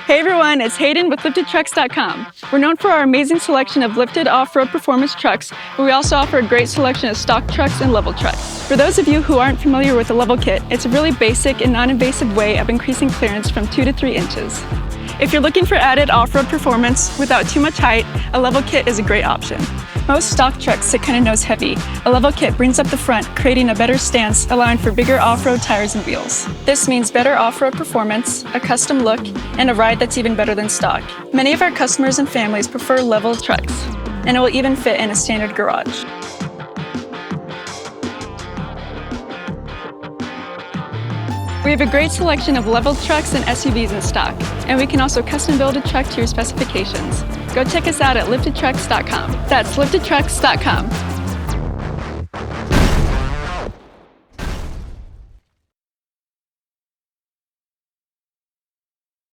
Hey everyone, it's Hayden with LiftedTrucks.com. We're known for our amazing selection of lifted off-road performance trucks, but we also offer a great selection of stock trucks and level trucks. For those of you who aren't familiar with a level kit, it's a really basic and non-invasive way of increasing clearance from 2 to 3 inches. If you're looking for added off-road performance without too much height, a level kit is a great option. Most stock trucks sit kind of nose heavy. A level kit brings up the front, creating a better stance, allowing for bigger off-road tires and wheels. This means better off-road performance, a custom look, and a ride that's even better than stock. Many of our customers and families prefer level trucks, and it will even fit in a standard garage. We have a great selection of level trucks and SUVs in stock, and we can also custom build a truck to your specifications. Go check us out at LiftedTrucks.com. That's LiftedTrucks.com.